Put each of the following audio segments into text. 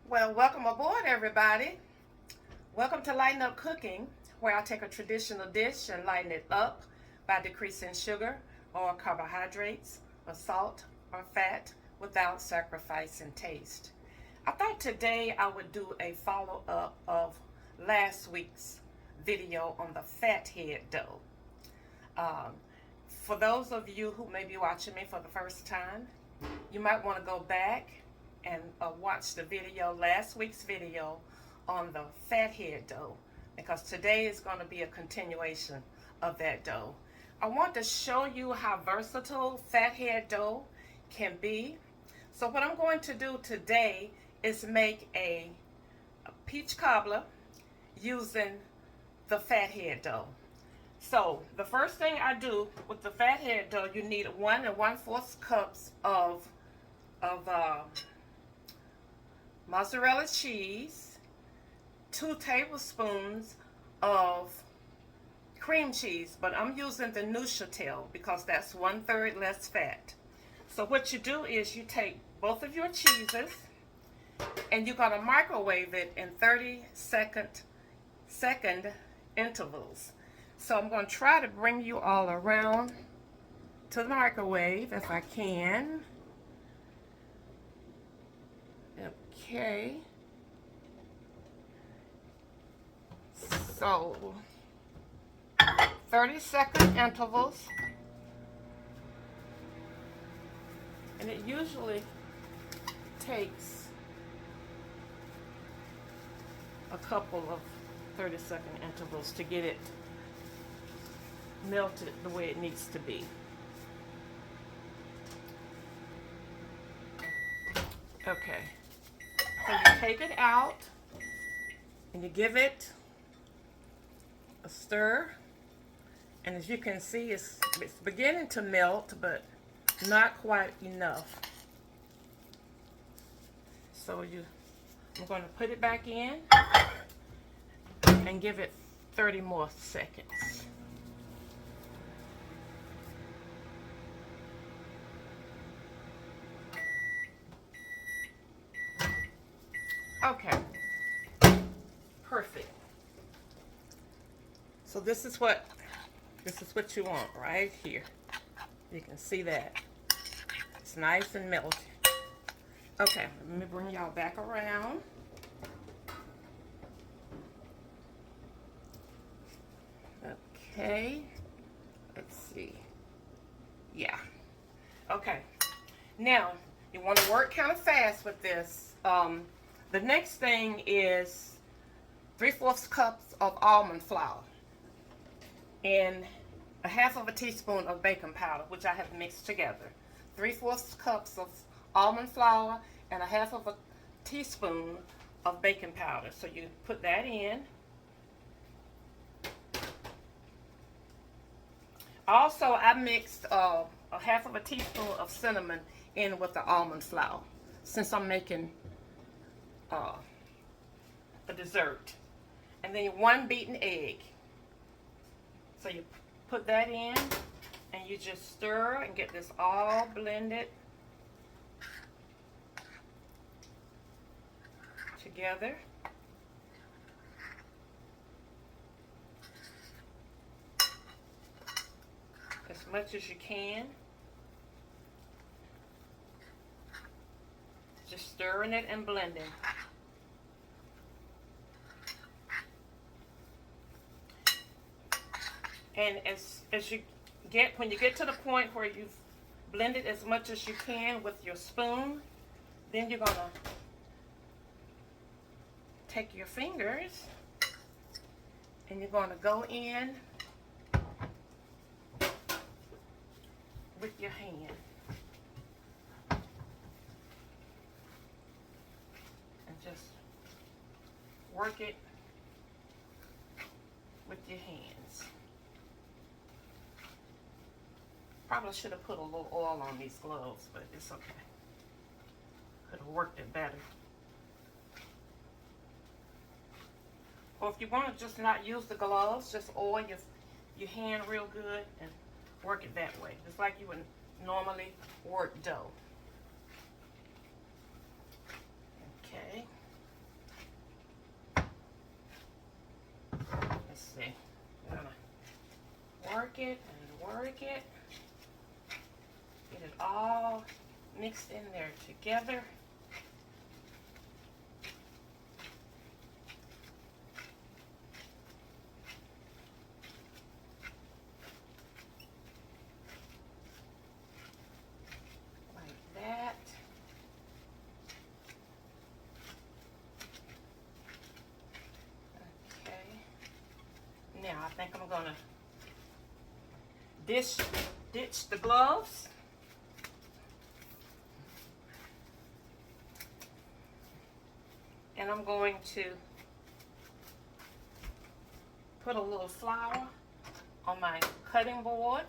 Well, welcome aboard, everybody. Welcome to Lighten Up Cooking, where I take a traditional dish and lighten it up by decreasing sugar or carbohydrates or salt or fat without sacrificing taste. I thought today I would do a follow-up of last week's video on the Fathead dough. Um, for those of you who may be watching me for the first time, you might want to go back and watch the video, last week's video on the Fathead dough, because today is going to be a continuation of that dough. I want to show you how versatile Fathead dough can be. So what I'm going to do today is make a peach cobbler using the Fathead dough. So the first thing I do with the Fathead dough, you need 1 1/4 cups of mozzarella cheese, 2 tablespoons of cream cheese, but I'm using the Neuchatel because that's 1/3 less fat. So what you do is you take both of your cheeses and you're going to microwave it in 30-second intervals. So I'm going to try to bring you all around to the microwave if I can. Okay. So 30-second intervals. And it usually takes a couple of 30-second intervals to get it melted the way it needs to be. Okay. So you take it out and you give it a stir. And as you can see, it's beginning to melt, but not quite enough. So I'm going to put it back in and give it 30 more seconds. Okay, perfect. So this is what you want right here. You can see that. It's nice and melty. Okay, let me bring y'all back around. Okay, let's see. Yeah. Okay. Now, you want to work kind of fast with this. The next thing is 3/4 cups of almond flour and 1/2 teaspoon of baking powder, which I have mixed together. 3/4 cups of almond flour and 1/2 teaspoon of baking powder. So you put that in. Also, I mixed a 1/2 teaspoon of cinnamon in with the almond flour, since I'm making a dessert. And then 1 beaten egg. So you put that in and you just stir and get this all blended together. As much as you can. Just stirring it and blending. And when you get to the point where you've blended as much as you can with your spoon, then you're gonna take your fingers and you're gonna go in with your hand. And just work it with your hands. Probably should have put a little oil on these gloves, but it's okay. Could have worked it better. Or if you want to just not use the gloves, just oil your hand real good and work it that way, just like you would normally work dough. Okay. it and work it. Get it all mixed in there together. Like that. Okay. Now I think I'm gonna ditch the gloves. And I'm going to put a little flour on my cutting board.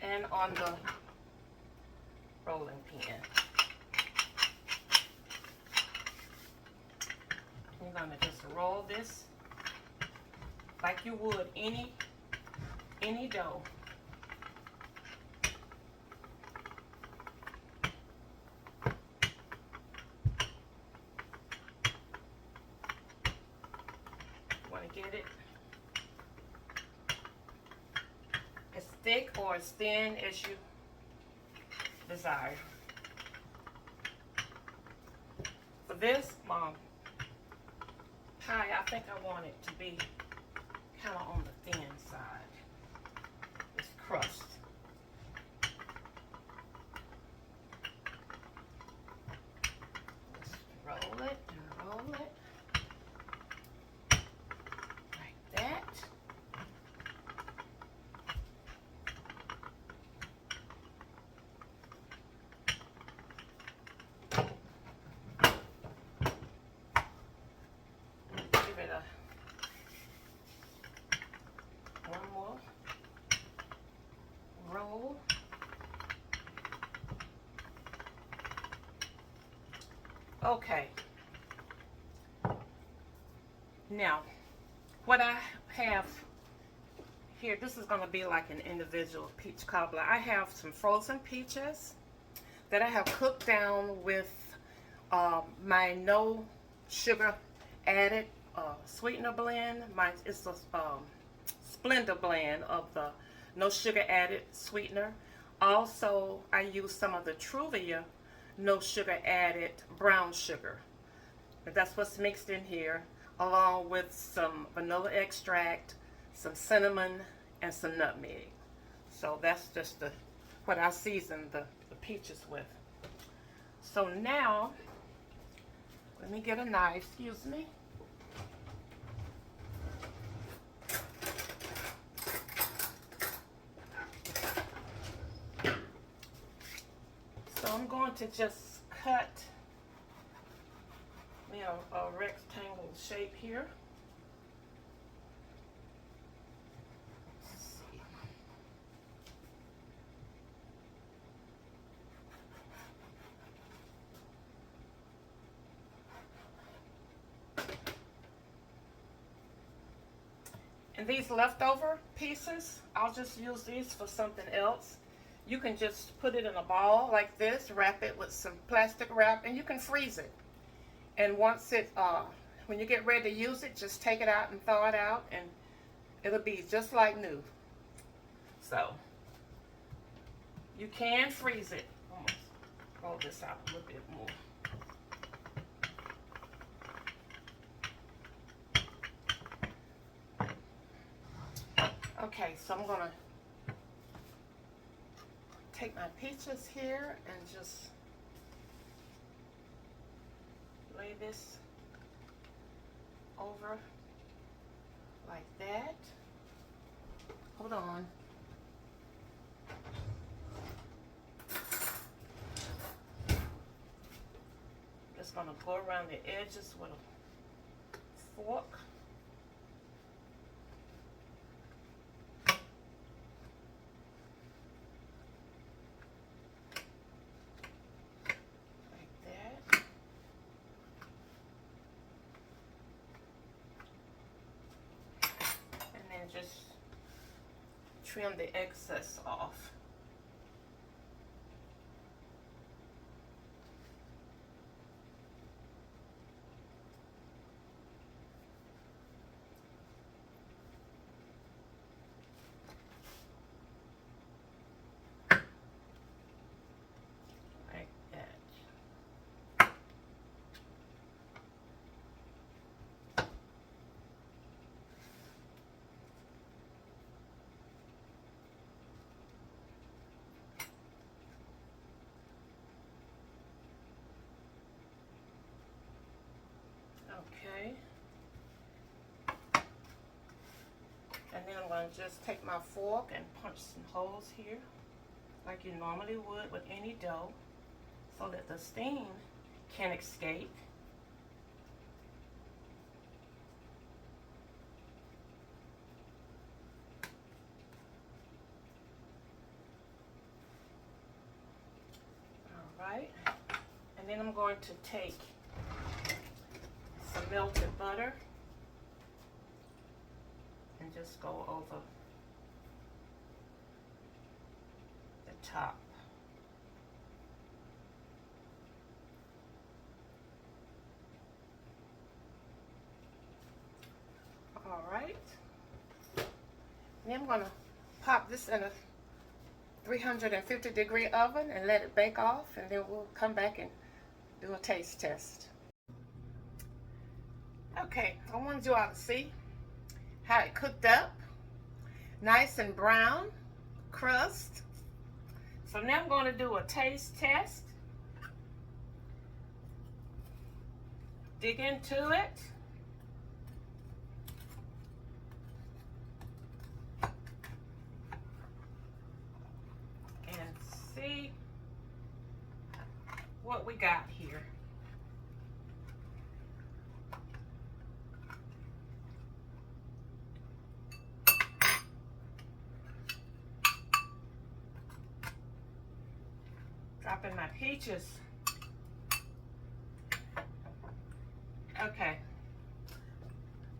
And on the rolling pin. You're going to just roll this like you would any dough. Want to get it as thick or as thin as you desire. For this pie, I think I want it to be kind of on the thin side. It's crust. Just roll it and roll it. Like that. One more roll. Okay. Now, what I have here, this is going to be like an individual peach cobbler. I have some frozen peaches that I have cooked down with my no sugar added sweetener blend. It's a Splenda blend of the no sugar added sweetener. Also, I use some of the Truvia no sugar added brown sugar. But that's what's mixed in here, along with some vanilla extract, some cinnamon, and some nutmeg. So that's just what I season the peaches with. So now, let me get a knife, excuse me. So I'm going to just cut a rectangle shape here. Let's see. And these leftover pieces, I'll just use these for something else. You can just put it in a ball like this, wrap it with some plastic wrap, and you can freeze it. And once when you get ready to use it, just take it out and thaw it out, and it'll be just like new. So, you can freeze it. Almost roll this out a little bit more. Okay, so I'm gonna take my peaches here and just lay this over like that. Hold on. Just gonna go around the edges with a fork. Just trim the excess off. going to just take my fork and punch some holes here like you normally would with any dough so that the steam can escape. Alright, and then I'm going to take some melted butter and just go over the top. All right. Then I'm going to pop this in a 350-degree oven and let it bake off, and then we'll come back and do a taste test. Okay, I want you all to see how it cooked up. Nice and brown crust. So now I'm going to do a taste test. Dig into it. And see what we got here. Dropping my peaches. Okay,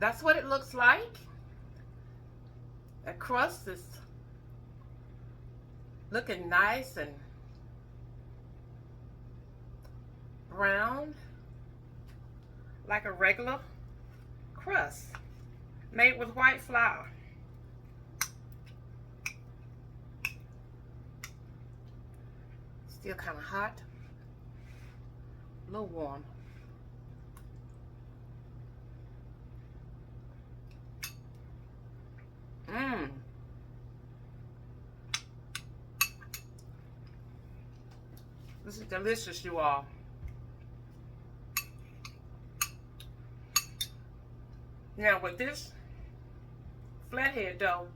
that's what it looks like. The crust is looking nice and brown, like a regular crust made with white flour. Still kind of hot, a little warm. This is delicious, you all. Now with this flathead dough,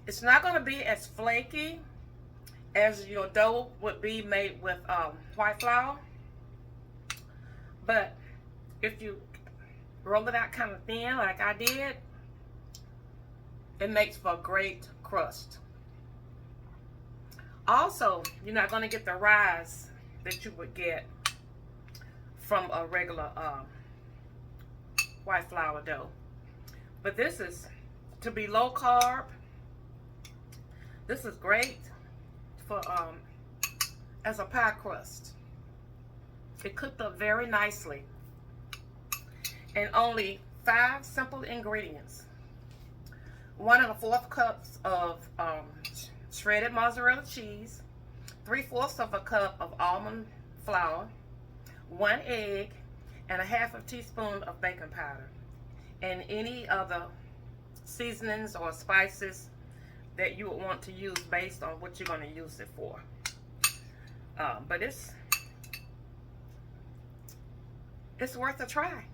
it's not going to be as flaky as your dough would be made with white flour, but if you roll it out kind of thin like I did, it makes for a great crust. Also, you're not going to get the rise that you would get from a regular white flour dough. But this is to be low carb. This is great for as a pie crust. It cooked up very nicely. And only 5 simple ingredients. 1 1/4 cups of shredded mozzarella cheese, 3/4 of a cup of almond flour, 1 egg, and a 1/2 teaspoon of baking powder, and any other seasonings or spices that you would want to use based on what you're going to use it for. But it's worth a try.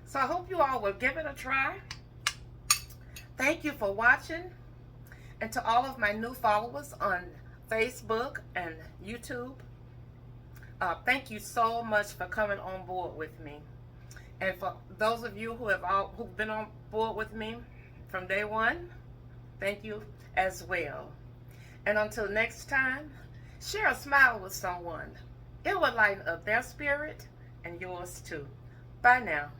So I hope you all will give it a try. Thank you for watching. And to all of my new followers on Facebook and YouTube, thank you so much for coming on board with me. And for those of you who've been on board with me from day one, thank you as well. And until next time, share a smile with someone. It will lighten up their spirit and yours too. Bye now.